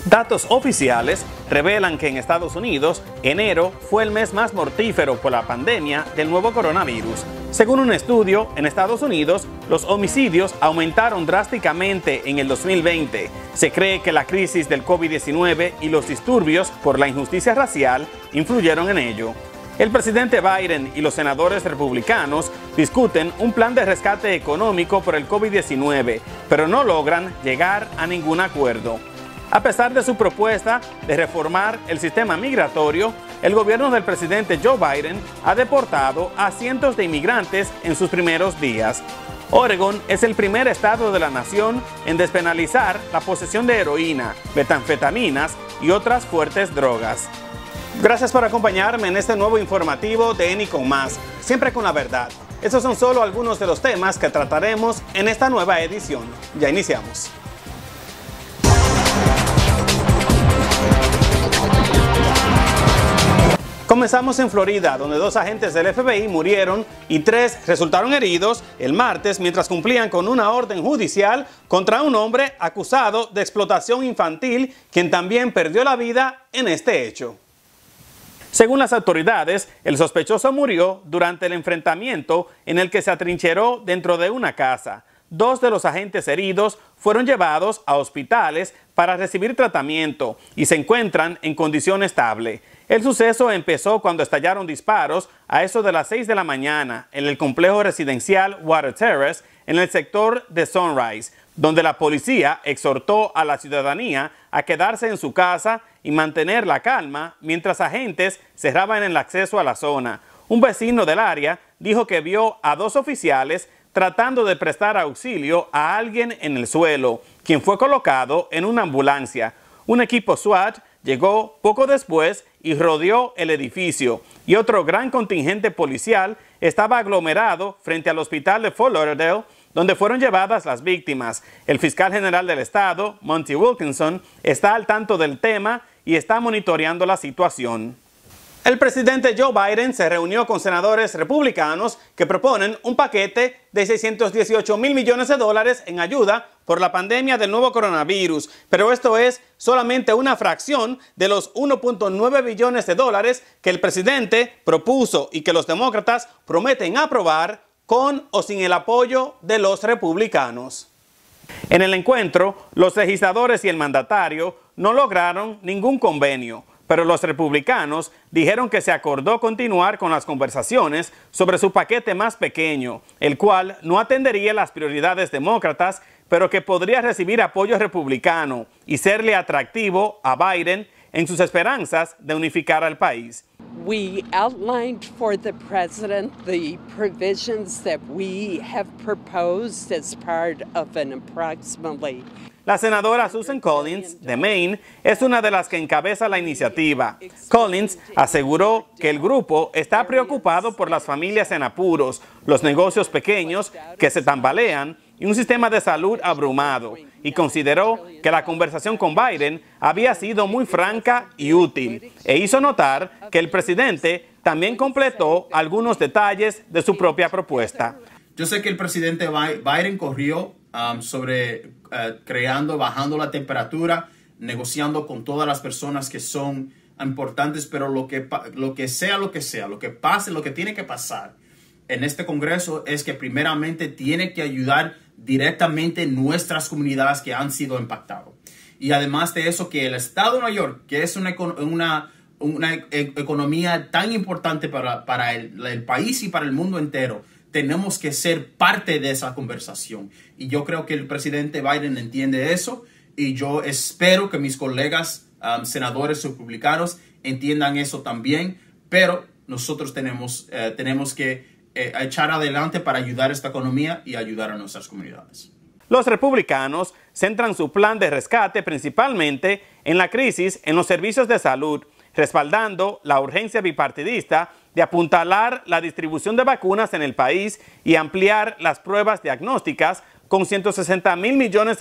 Datos oficiales revelan que en Estados Unidos, enero fue el mes más mortífero por la pandemia del nuevo coronavirus. Según un estudio, en Estados Unidos, los homicidios aumentaron drásticamente en el 2020. Se cree que la crisis del COVID-19 y los disturbios por la injusticia racial influyeron en ello. El presidente Biden y los senadores republicanos discuten un plan de rescate económico por el COVID-19, pero no logran llegar a ningún acuerdo. A pesar de su propuesta de reformar el sistema migratorio, el gobierno del presidente Joe Biden ha deportado a cientos de inmigrantes en sus primeros días. Oregon es el primer estado de la nación en despenalizar la posesión de heroína, metanfetaminas y otras fuertes drogas. Gracias por acompañarme en este nuevo informativo de ENI con Más, siempre con la verdad. Estos son solo algunos de los temas que trataremos en esta nueva edición. Ya iniciamos. Comenzamos en Florida, donde 2 agentes del FBI murieron y 3 resultaron heridos el martes mientras cumplían con una orden judicial contra un hombre acusado de explotación infantil, quien también perdió la vida en este hecho. Según las autoridades, el sospechoso murió durante el enfrentamiento en el que se atrincheró dentro de una casa. 2 de los agentes heridos fueron llevados a hospitales para recibir tratamiento y se encuentran en condición estable. El suceso empezó cuando estallaron disparos a eso de las 6 de la mañana en el complejo residencial Water Terrace en el sector de Sunrise, donde la policía exhortó a la ciudadanía a quedarse en su casa y mantener la calma mientras agentes cerraban el acceso a la zona. Un vecino del área dijo que vio a 2 oficiales tratando de prestar auxilio a alguien en el suelo, quien fue colocado en una ambulancia. Un equipo SWAT llegó poco después y rodeó el edificio, y otro gran contingente policial estaba aglomerado frente al hospital de Fort Lauderdale, donde fueron llevadas las víctimas. El fiscal general del estado, Monty Wilkinson, está al tanto del tema y está monitoreando la situación. El presidente Joe Biden se reunió con senadores republicanos que proponen un paquete de $618 mil millones en ayuda por la pandemia del nuevo coronavirus, pero esto es solamente una fracción de los $1.9 billones que el presidente propuso y que los demócratas prometen aprobar con o sin el apoyo de los republicanos. En el encuentro, los legisladores y el mandatario no lograron ningún convenio, pero los republicanos dijeron que se acordó continuar con las conversaciones sobre su paquete más pequeño, el cual no atendería las prioridades demócratas, pero que podría recibir apoyo republicano y serle atractivo a Biden en sus esperanzas de unificar al país. We outlined for the president the provisions that we have proposed as part of an approximately. La senadora Susan Collins, de Maine, es una de las que encabeza la iniciativa. Collins aseguró que el grupo está preocupado por las familias en apuros, los negocios pequeños que se tambalean y un sistema de salud abrumado, y consideró que la conversación con Biden había sido muy franca y útil, e hizo notar que el presidente también completó algunos detalles de su propia propuesta. Yo sé que el presidente Biden corrió bajando la temperatura, negociando con todas las personas que son importantes, pero lo que pase, lo que tiene que pasar en este Congreso es que primeramente tiene que ayudar directamente nuestras comunidades que han sido impactadas. Y además de eso, que el estado de Nueva York, que es una economía tan importante para el país y para el mundo entero, tenemos que ser parte de esa conversación. Y yo creo que el presidente Biden entiende eso. Y yo espero que mis colegas senadores republicanos entiendan eso también. Pero nosotros tenemos que echar adelante para ayudar a esta economía y ayudar a nuestras comunidades. Los republicanos centran su plan de rescate principalmente en la crisis en los servicios de salud, respaldando la urgencia bipartidista de apuntalar la distribución de vacunas en el país y ampliar las pruebas diagnósticas con $160 mil millones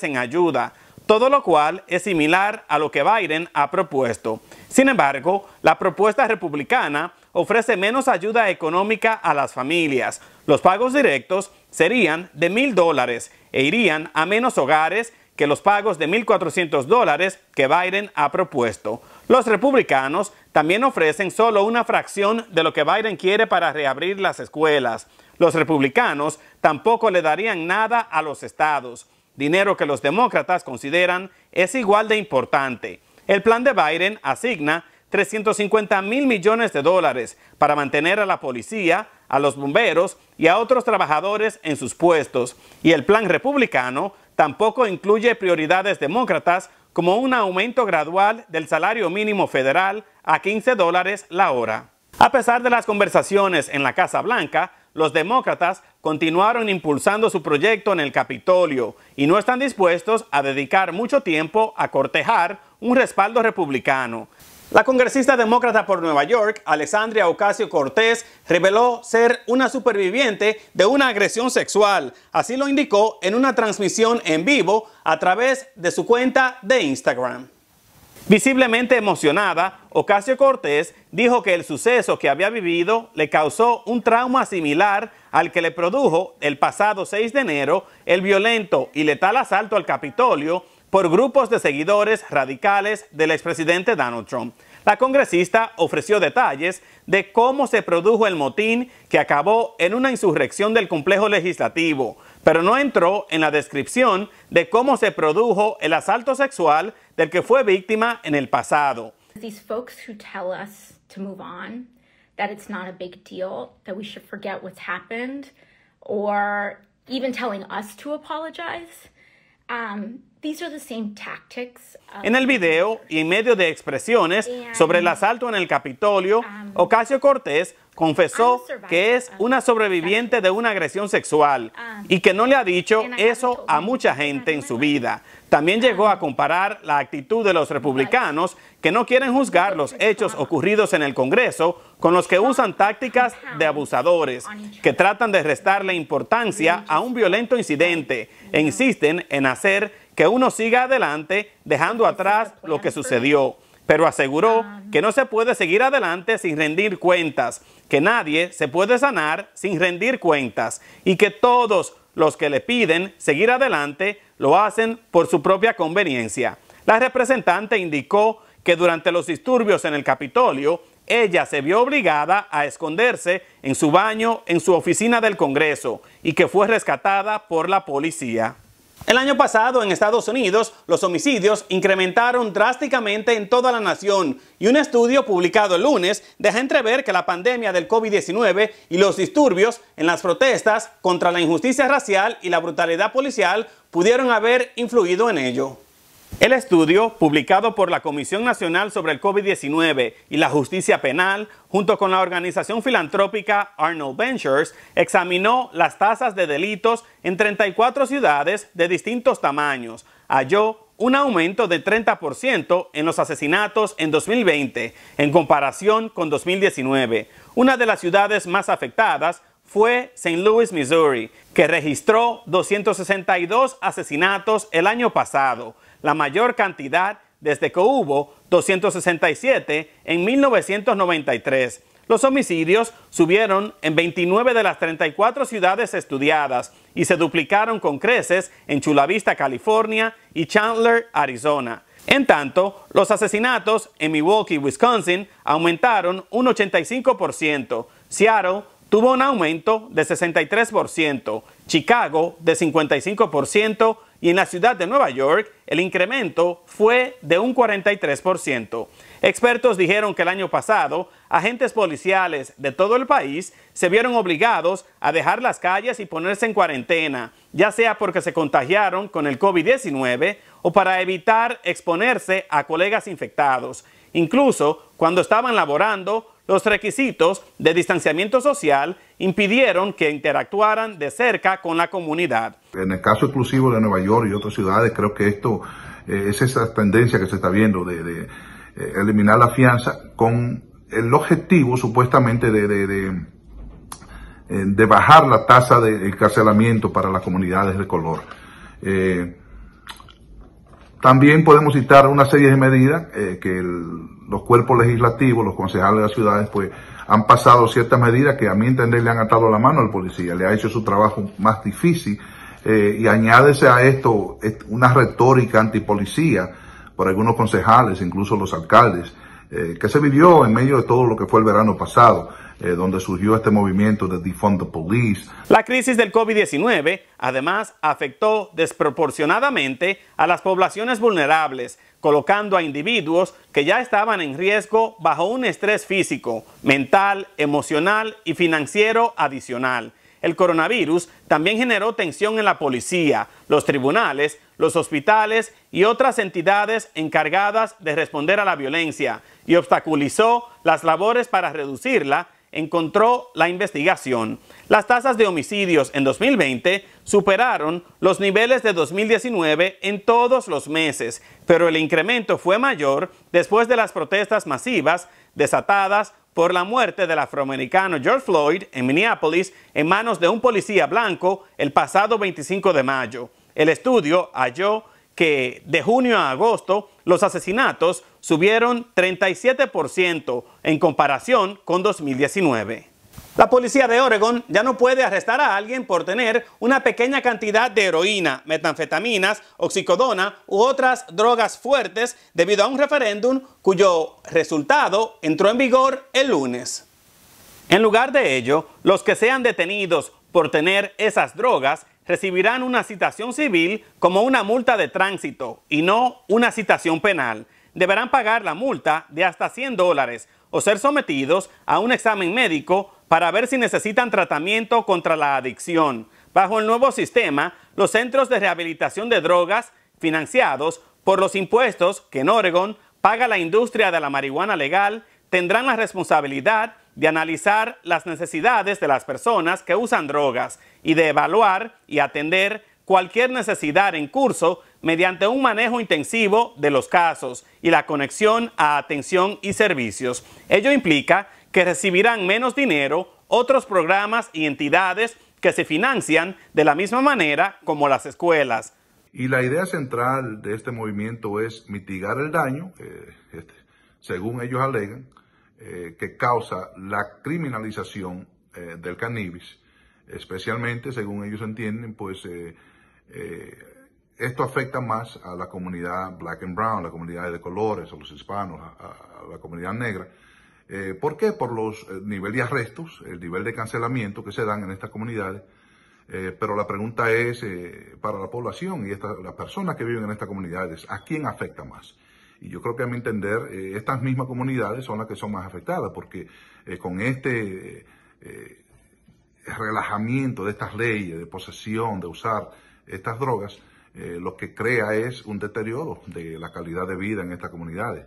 en ayuda, todo lo cual es similar a lo que Biden ha propuesto. Sin embargo, la propuesta republicana ofrece menos ayuda económica a las familias. Los pagos directos serían de $1,000 e irían a menos hogares que los pagos de $1,400 que Biden ha propuesto. Los republicanos también ofrecen solo una fracción de lo que Biden quiere para reabrir las escuelas. Los republicanos tampoco le darían nada a los estados, dinero que los demócratas consideran es igual de importante. El plan de Biden asigna $350 mil millones para mantener a la policía, a los bomberos y a otros trabajadores en sus puestos. Y el plan republicano tampoco incluye prioridades demócratas como un aumento gradual del salario mínimo federal a $15 la hora. A pesar de las conversaciones en la Casa Blanca, los demócratas continuaron impulsando su proyecto en el Capitolio y no están dispuestos a dedicar mucho tiempo a cortejar un respaldo republicano. La congresista demócrata por Nueva York, Alexandria Ocasio-Cortez, reveló ser una superviviente de una agresión sexual. Así lo indicó en una transmisión en vivo a través de su cuenta de Instagram. Visiblemente emocionada, Ocasio-Cortez dijo que el suceso que había vivido le causó un trauma similar al que le produjo el pasado 6 de enero el violento y letal asalto al Capitolio por grupos de seguidores radicales del expresidente Donald Trump. La congresista ofreció detalles de cómo se produjo el motín que acabó en una insurrección del complejo legislativo, pero no entró en la descripción de cómo se produjo el asalto sexual del que fue víctima en el pasado. These folks who tell us to move on, that it's not a big deal, that we should forget what's happened, or even telling us to apologize. These are the same tactics. En el video y en medio de expresiones sobre el asalto en el Capitolio, Ocasio-Cortez confesó que es una sobreviviente de una agresión sexual y que no le ha dicho eso a mucha gente en su vida. También llegó a comparar la actitud de los republicanos que no quieren juzgar los hechos ocurridos en el Congreso con los que usan tácticas de abusadores, que tratan de restarle importancia a un violento incidente e insisten en hacer que uno siga adelante dejando atrás lo que sucedió. Pero aseguró que no se puede seguir adelante sin rendir cuentas, que nadie se puede sanar sin rendir cuentas y que todos los que le piden seguir adelante lo hacen por su propia conveniencia. La representante indicó que durante los disturbios en el Capitolio, ella se vio obligada a esconderse en su baño en su oficina del Congreso y que fue rescatada por la policía. El año pasado en Estados Unidos, los homicidios incrementaron drásticamente en toda la nación y un estudio publicado el lunes deja entrever que la pandemia del COVID-19 y los disturbios en las protestas contra la injusticia racial y la brutalidad policial pudieron haber influido en ello. El estudio, publicado por la Comisión Nacional sobre el COVID-19 y la Justicia Penal, junto con la organización filantrópica Arnold Ventures, examinó las tasas de delitos en 34 ciudades de distintos tamaños. Halló un aumento de 30% en los asesinatos en 2020, en comparación con 2019. Una de las ciudades más afectadas fue St. Louis, Missouri, que registró 262 asesinatos el año pasado, la mayor cantidad desde que hubo 267 en 1993. Los homicidios subieron en 29 de las 34 ciudades estudiadas y se duplicaron con creces en Chula Vista, California y Chandler, Arizona. En tanto, los asesinatos en Milwaukee, Wisconsin aumentaron un 85%. Seattle tuvo un aumento de 63%, Chicago de 55% y en la ciudad de Nueva York el incremento fue de un 43%. Expertos dijeron que el año pasado agentes policiales de todo el país se vieron obligados a dejar las calles y ponerse en cuarentena, ya sea porque se contagiaron con el COVID-19 o para evitar exponerse a colegas infectados. Incluso cuando estaban laborando, los requisitos de distanciamiento social impidieron que interactuaran de cerca con la comunidad. En el caso exclusivo de Nueva York y otras ciudades, creo que esto es esa tendencia que se está viendo de eliminar la fianza con el objetivo supuestamente de bajar la tasa de encarcelamiento para las comunidades de color. También podemos citar una serie de medidas que los cuerpos legislativos, los concejales de las ciudades, pues han pasado ciertas medidas que a mi entender le han atado la mano al policía, le ha hecho su trabajo más difícil, y añádese a esto una retórica antipolicía por algunos concejales, incluso los alcaldes, que se vivió en medio de todo lo que fue el verano pasado, donde surgió este movimiento de Defund the Police. La crisis del COVID-19 además afectó desproporcionadamente a las poblaciones vulnerables, colocando a individuos que ya estaban en riesgo bajo un estrés físico, mental, emocional y financiero adicional. El coronavirus también generó tensión en la policía, los tribunales, los hospitales y otras entidades encargadas de responder a la violencia y obstaculizó las labores para reducirla, encontró la investigación. Las tasas de homicidios en 2020 superaron los niveles de 2019 en todos los meses, pero el incremento fue mayor después de las protestas masivas desatadas por la muerte del afroamericano George Floyd en Minneapolis en manos de un policía blanco el pasado 25 de mayo. El estudio halló que de junio a agosto los asesinatos subieron 37% en comparación con 2019. La policía de Oregon ya no puede arrestar a alguien por tener una pequeña cantidad de heroína, metanfetaminas, oxicodona u otras drogas fuertes debido a un referéndum cuyo resultado entró en vigor el lunes. En lugar de ello, los que sean detenidos por tener esas drogas recibirán una citación civil como una multa de tránsito y no una citación penal. Deberán pagar la multa de hasta $100 o ser sometidos a un examen médico para ver si necesitan tratamiento contra la adicción. Bajo el nuevo sistema, los centros de rehabilitación de drogas, financiados por los impuestos que en Oregon paga la industria de la marihuana legal, tendrán la responsabilidad de analizar las necesidades de las personas que usan drogas y de evaluar y atender cualquier necesidad en curso mediante un manejo intensivo de los casos y la conexión a atención y servicios. Ello implica que recibirán menos dinero otros programas y entidades que se financian de la misma manera como las escuelas. Y la idea central de este movimiento es mitigar el daño, según ellos alegan, que causa la criminalización del cannabis, especialmente, según ellos entienden, pues esto afecta más a la comunidad black and brown, a la comunidad de colores, a los hispanos, a la comunidad negra. ¿Por qué? Por los niveles de arrestos, el nivel de cancelamiento que se dan en estas comunidades. Pero la pregunta es, para la población y las personas que viven en estas comunidades, ¿a quién afecta más? Y yo creo que a mi entender, estas mismas comunidades son las que son más afectadas, porque con este relajamiento de estas leyes de posesión, de usar estas drogas, lo que crea es un deterioro de la calidad de vida en estas comunidades.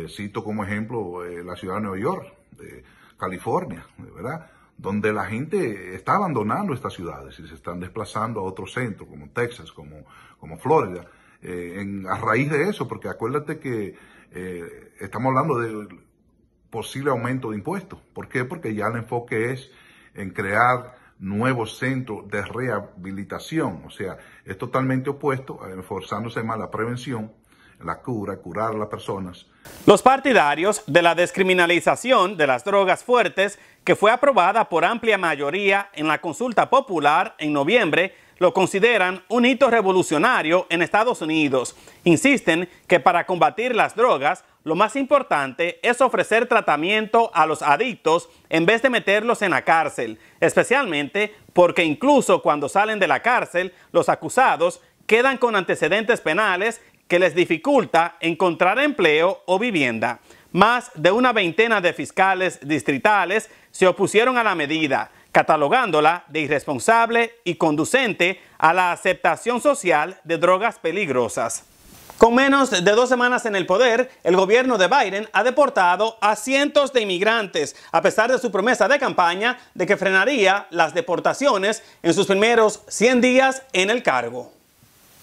Cito como ejemplo la ciudad de Nueva York, California, ¿verdad?, donde la gente está abandonando estas ciudades y se están desplazando a otros centros, como Texas, como Florida, a raíz de eso, porque acuérdate que estamos hablando de posible aumento de impuestos. ¿Por qué? Porque ya el enfoque es en crear nuevos centros de rehabilitación, o sea, es totalmente opuesto a esforzándose más la prevención, la cura, curar a las personas. Los partidarios de la descriminalización de las drogas fuertes, que fue aprobada por amplia mayoría en la consulta popular en noviembre, lo consideran un hito revolucionario en Estados Unidos. Insisten que para combatir las drogas, lo más importante es ofrecer tratamiento a los adictos en vez de meterlos en la cárcel, especialmente porque incluso cuando salen de la cárcel, los acusados quedan con antecedentes penales que les dificulta encontrar empleo o vivienda. Más de una veintena de fiscales distritales se opusieron a la medida, catalogándola de irresponsable y conducente a la aceptación social de drogas peligrosas. Con menos de 2 semanas en el poder, el gobierno de Biden ha deportado a cientos de inmigrantes, a pesar de su promesa de campaña de que frenaría las deportaciones en sus primeros 100 días en el cargo.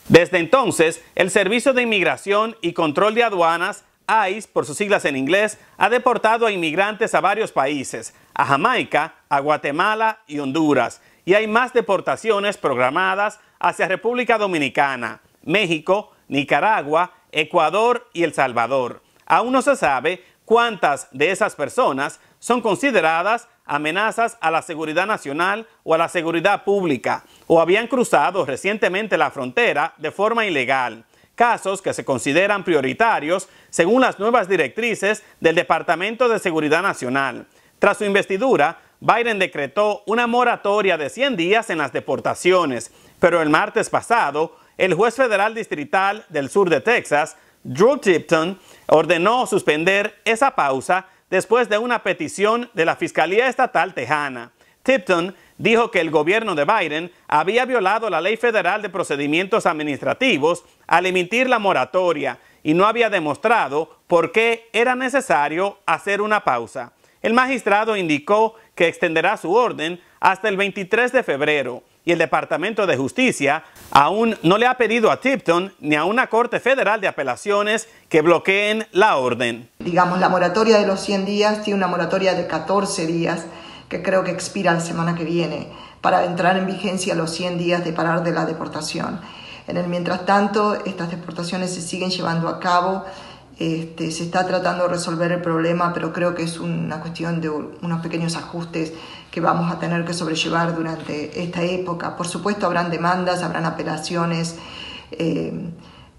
Desde entonces, el Servicio de Inmigración y Control de Aduanas, ICE, por sus siglas en inglés, ha deportado a inmigrantes a varios países, a Jamaica, a Guatemala y Honduras, y hay más deportaciones programadas hacia República Dominicana, México, Nicaragua, Ecuador y El Salvador. Aún no se sabe cuántas de esas personas son consideradas amenazas a la seguridad nacional o a la seguridad pública, o habían cruzado recientemente la frontera de forma ilegal. Casos que se consideran prioritarios según las nuevas directrices del Departamento de Seguridad Nacional. Tras su investidura, Biden decretó una moratoria de 100 días en las deportaciones, pero el martes pasado, el juez federal distrital del sur de Texas, Drew Tipton, ordenó suspender esa pausa después de una petición de la Fiscalía Estatal Tejana. Tipton dijo que el gobierno de Biden había violado la Ley Federal de Procedimientos Administrativos al emitir la moratoria y no había demostrado por qué era necesario hacer una pausa. El magistrado indicó que extenderá su orden hasta el 23 de febrero y el Departamento de Justicia aún no le ha pedido a Tipton ni a una Corte Federal de Apelaciones que bloqueen la orden. Digamos, la moratoria de los 100 días tiene una moratoria de 14 días que creo que expira la semana que viene para entrar en vigencia los 100 días de parar de la deportación. En el mientras tanto, estas deportaciones se siguen llevando a cabo. Se está tratando de resolver el problema, pero creo que es una cuestión de unos pequeños ajustes que vamos a tener que sobrellevar durante esta época. Por supuesto, habrán demandas, habrán apelaciones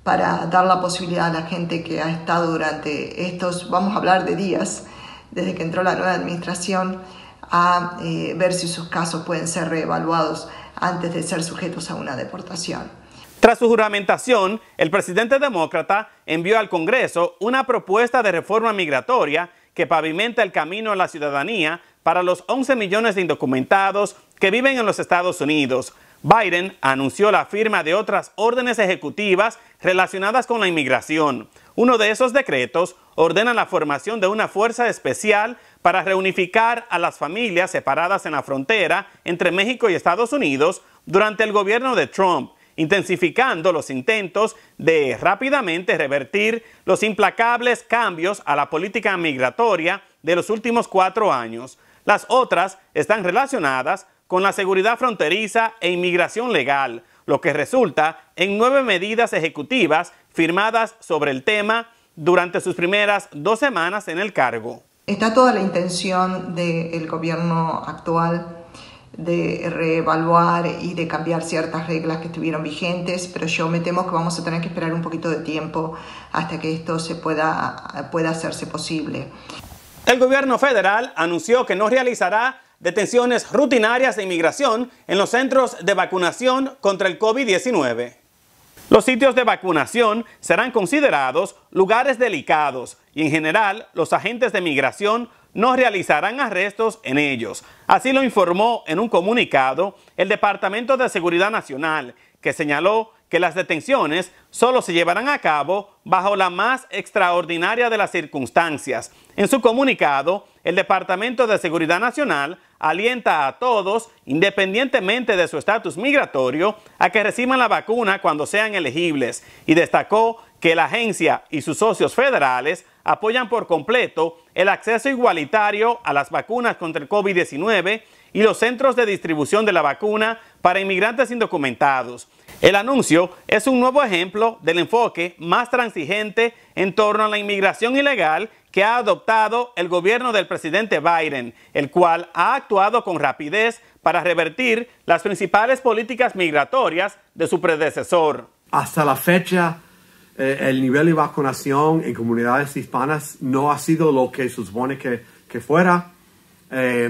para dar la posibilidad a la gente que ha estado durante estos, vamos a hablar de días, desde que entró la nueva administración, a ver si sus casos pueden ser reevaluados antes de ser sujetos a una deportación. Tras su juramentación, el presidente demócrata envió al Congreso una propuesta de reforma migratoria que pavimenta el camino a la ciudadanía para los 11 millones de indocumentados que viven en los Estados Unidos. Biden anunció la firma de otras órdenes ejecutivas relacionadas con la inmigración. Uno de esos decretos ordena la formación de una fuerza especial para reunificar a las familias separadas en la frontera entre México y Estados Unidos durante el gobierno de Trump, intensificando los intentos de rápidamente revertir los implacables cambios a la política migratoria de los últimos 4 años. Las otras están relacionadas con la seguridad fronteriza e inmigración legal, lo que resulta en 9 medidas ejecutivas firmadas sobre el tema durante sus primeras 2 semanas en el cargo. Está toda la intención del gobierno actual de reevaluar y de cambiar ciertas reglas que estuvieron vigentes, pero yo me temo que vamos a tener que esperar un poquito de tiempo hasta que esto pueda hacerse posible. El gobierno federal anunció que no realizará detenciones rutinarias de inmigración en los centros de vacunación contra el COVID-19. Los sitios de vacunación serán considerados lugares delicados y en general los agentes de migración no realizarán arrestos en ellos. Así lo informó en un comunicado el Departamento de Seguridad Nacional, que señaló que las detenciones solo se llevarán a cabo bajo la más extraordinaria de las circunstancias. En su comunicado, el Departamento de Seguridad Nacional alienta a todos, independientemente de su estatus migratorio, a que reciban la vacuna cuando sean elegibles y destacó que la agencia y sus socios federales apoyan por completo el acceso igualitario a las vacunas contra el COVID-19 y los centros de distribución de la vacuna para inmigrantes indocumentados. El anuncio es un nuevo ejemplo del enfoque más transigente en torno a la inmigración ilegal que ha adoptado el gobierno del presidente Biden, el cual ha actuado con rapidez para revertir las principales políticas migratorias de su predecesor. Hasta la fecha, el nivel de vacunación en comunidades hispanas no ha sido lo que se supone que fuera.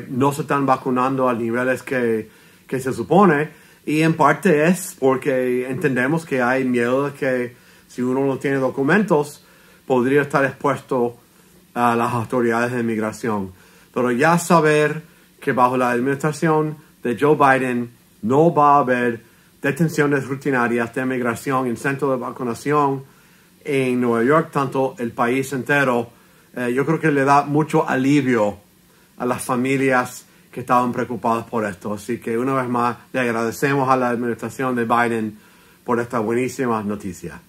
No se están vacunando a niveles que se supone, y en parte es porque entendemos que hay miedo de que si uno no tiene documentos podría estar expuesto a las autoridades de inmigración. Pero ya saber que bajo la administración de Joe Biden no va a haber detenciones rutinarias de inmigración en centros de vacunación en Nueva York, tanto el país entero, yo creo que le da mucho alivio a las familias que estaban preocupadas por esto. Así que una vez más le agradecemos a la administración de Biden por esta buenísima noticia.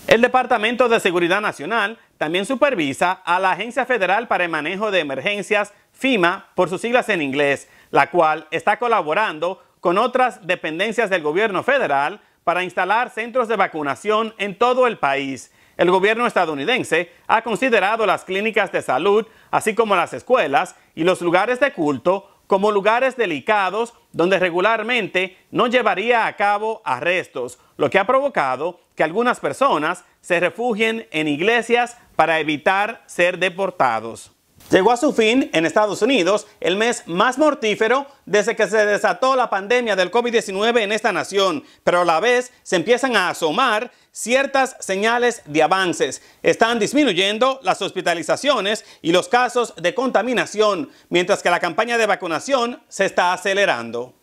El Departamento de Seguridad Nacional también supervisa a la Agencia Federal para el Manejo de Emergencias, FEMA, por sus siglas en inglés, la cual está colaborando con otras dependencias del gobierno federal para instalar centros de vacunación en todo el país. El gobierno estadounidense ha considerado las clínicas de salud, así como las escuelas y los lugares de culto, como lugares delicados donde regularmente no llevaría a cabo arrestos, lo que ha provocado que algunas personas se refugien en iglesias para evitar ser deportados. Llegó a su fin en Estados Unidos el mes más mortífero desde que se desató la pandemia del COVID-19 en esta nación, pero a la vez se empiezan a asomar ciertas señales de avances. Están disminuyendo las hospitalizaciones y los casos de contaminación, mientras que la campaña de vacunación se está acelerando.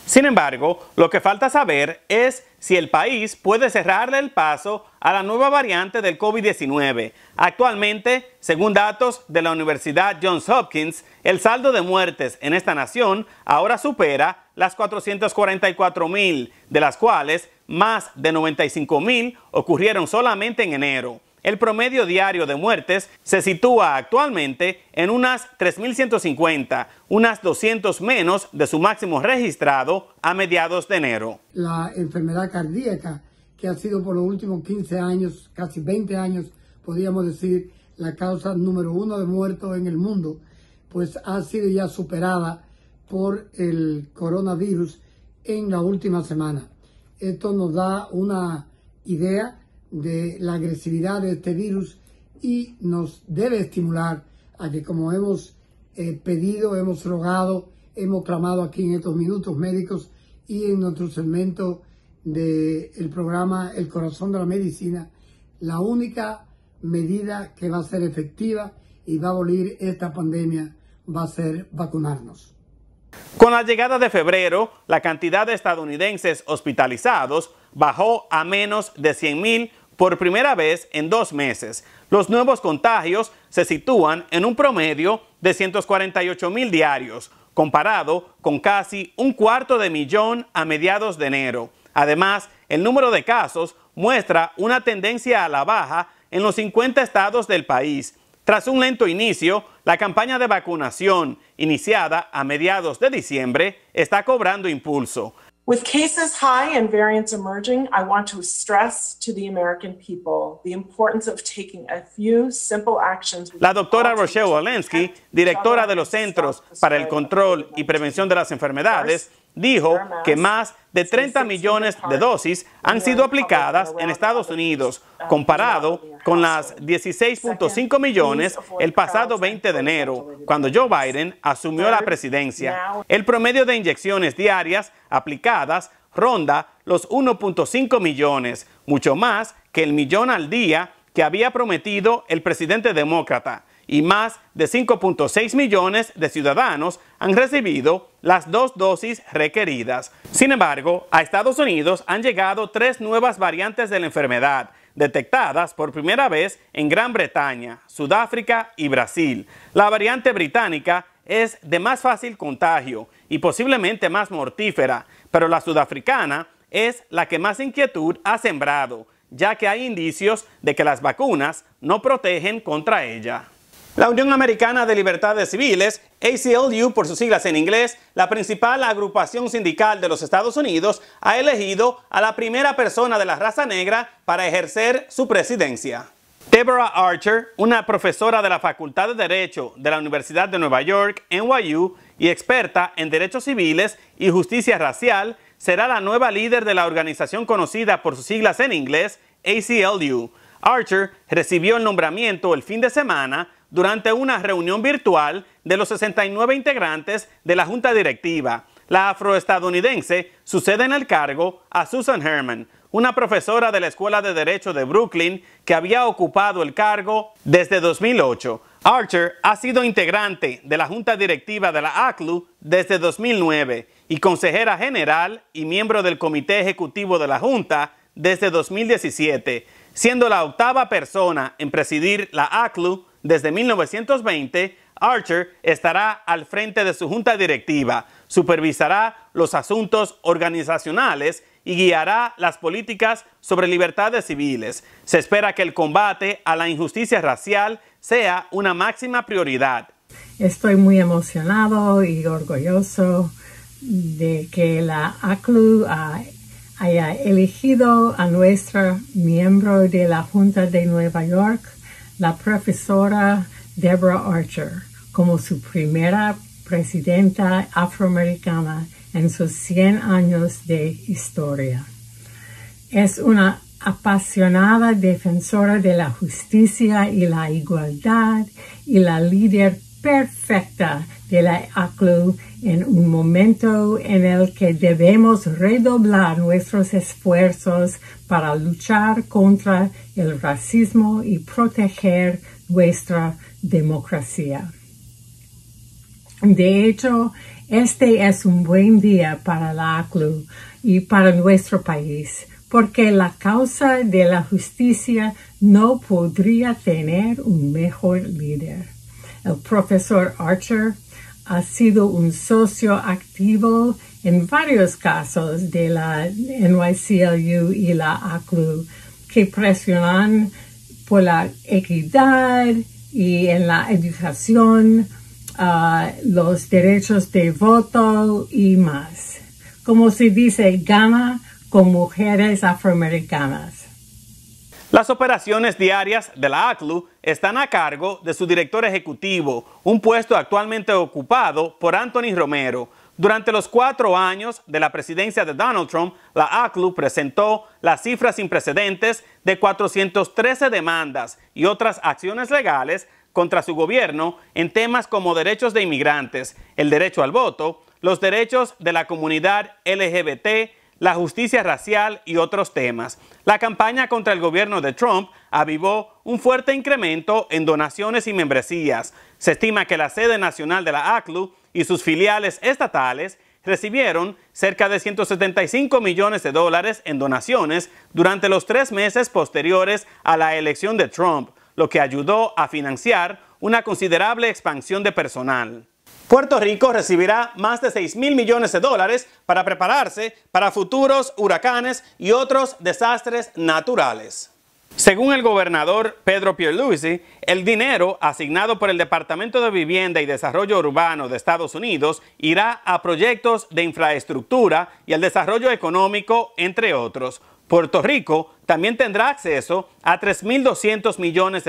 Sin embargo, lo que falta saber es si el país puede cerrarle el paso a la nueva variante del COVID-19. Actualmente, según datos de la Universidad Johns Hopkins, el saldo de muertes en esta nación ahora supera las 444,000, de las cuales más de 95,000 ocurrieron solamente en enero. El promedio diario de muertes se sitúa actualmente en unas 3.150, unas 200 menos de su máximo registrado a mediados de enero. La enfermedad cardíaca, que ha sido por los últimos 15 años, casi 20 años, podríamos decir, la causa número 1 de muertos en el mundo, pues ha sido ya superada por el coronavirus en la última semana. Esto nos da una idea de la agresividad de este virus y nos debe estimular a que, como hemos pedido, hemos rogado, hemos clamado aquí en estos minutos médicos y en nuestro segmento del programa El Corazón de la Medicina, la única medida que va a ser efectiva y va a abolir esta pandemia va a ser vacunarnos. Con la llegada de febrero, la cantidad de estadounidenses hospitalizados bajó a menos de 100,000 por primera vez en 2 meses. Los nuevos contagios se sitúan en un promedio de 148,000 diarios, comparado con casi 250,000 a mediados de enero. Además, el número de casos muestra una tendencia a la baja en los 50 estados del país. Tras un lento inicio, la campaña de vacunación, iniciada a mediados de diciembre, está cobrando impulso. With cases high and variants emerging, I want to stress to the American people the importance of taking a few simple actions. La doctora Rochelle Walensky, directora de los Centros para el Control y Prevención de las Enfermedades, dijo que más de 30 millones de dosis han sido aplicadas en Estados Unidos, comparado con las 16.5 millones el pasado 20 de enero, cuando Joe Biden asumió la presidencia. El promedio de inyecciones diarias aplicadas ronda los 1.5 millones, mucho más que el millón al día que había prometido el presidente demócrata, y más de 5.6 millones de ciudadanos han recibido las 2 dosis requeridas. Sin embargo, a Estados Unidos han llegado 3 nuevas variantes de la enfermedad, detectadas por primera vez en Gran Bretaña, Sudáfrica y Brasil. La variante británica es de más fácil contagio y posiblemente más mortífera, pero la sudafricana es la que más inquietud ha sembrado, ya que hay indicios de que las vacunas no protegen contra ella. La Unión Americana de Libertades Civiles, ACLU por sus siglas en inglés, la principal agrupación sindical de los Estados Unidos, ha elegido a la primera persona de la raza negra para ejercer su presidencia. Deborah Archer, una profesora de la Facultad de Derecho de la Universidad de Nueva York, NYU, y experta en derechos civiles y justicia racial, será la nueva líder de la organización conocida por sus siglas en inglés, ACLU. Archer recibió el nombramiento el fin de semana durante una reunión virtual de los 69 integrantes de la Junta Directiva. La afroestadounidense sucede en el cargo a Susan Herman, una profesora de la Escuela de Derecho de Brooklyn que había ocupado el cargo desde 2008. Archer ha sido integrante de la Junta Directiva de la ACLU desde 2009 y consejera general y miembro del Comité Ejecutivo de la Junta desde 2017, siendo la 8ª persona en presidir la ACLU desde 1920. Archer estará al frente de su junta directiva, supervisará los asuntos organizacionales y guiará las políticas sobre libertades civiles. Se espera que el combate a la injusticia racial sea una máxima prioridad. Estoy muy emocionado y orgulloso de que la ACLU ha haya elegido a nuestra miembro de la Junta de Nueva York, la profesora Deborah Archer, como su primera presidenta afroamericana en sus 100 años de historia. Es una apasionada defensora de la justicia y la igualdad y la líder perfecta de la ACLU en un momento en el que debemos redoblar nuestros esfuerzos para luchar contra el racismo y proteger nuestra democracia. De hecho, este es un buen día para la ACLU y para nuestro país, porque la causa de la justicia no podría tener un mejor líder. El profesor Archer ha sido un socio activo en varios casos de la NYCLU y la ACLU que presionan por la equidad y en la educación, los derechos de voto y más. Como se dice, gana con mujeres afroamericanas. Las operaciones diarias de la ACLU están a cargo de su director ejecutivo, un puesto actualmente ocupado por Anthony Romero. Durante los 4 años de la presidencia de Donald Trump, la ACLU presentó las cifras sin precedentes de 413 demandas y otras acciones legales contra su gobierno en temas como derechos de inmigrantes, el derecho al voto, los derechos de la comunidad LGBT, la justicia racial y otros temas. La campaña contra el gobierno de Trump avivó un fuerte incremento en donaciones y membresías. Se estima que la sede nacional de la ACLU y sus filiales estatales recibieron cerca de $175 millones en donaciones durante los 3 meses posteriores a la elección de Trump, lo que ayudó a financiar una considerable expansión de personal. Puerto Rico recibirá más de $6.000 millones para prepararse para futuros huracanes y otros desastres naturales. Según el gobernador Pedro Pierluisi, el dinero asignado por el Departamento de Vivienda y Desarrollo Urbano de Estados Unidos irá a proyectos de infraestructura y al desarrollo económico, entre otros. Puerto Rico también tendrá acceso a $3.200 millones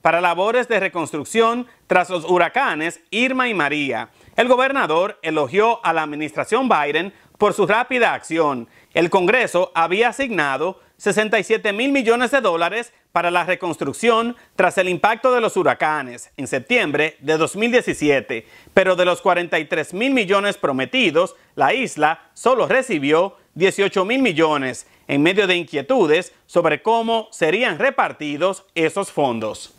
para labores de reconstrucción tras los huracanes Irma y María. El gobernador elogió a la administración Biden por su rápida acción. El Congreso había asignado $67.000 millones para la reconstrucción tras el impacto de los huracanes en septiembre de 2017, pero de los $43.000 millones prometidos, la isla solo recibió $18.000 millones, en medio de inquietudes sobre cómo serían repartidos esos fondos.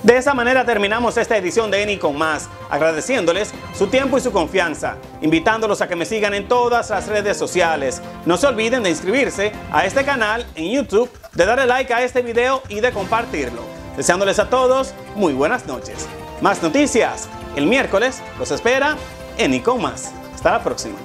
De esa manera terminamos esta edición de ENI con Más, agradeciéndoles su tiempo y su confianza, invitándolos a que me sigan en todas las redes sociales. No se olviden de inscribirse a este canal en YouTube, de darle like a este video y de compartirlo. Deseándoles a todos muy buenas noches. Más noticias el miércoles, los espera ENI con Más. Hasta la próxima.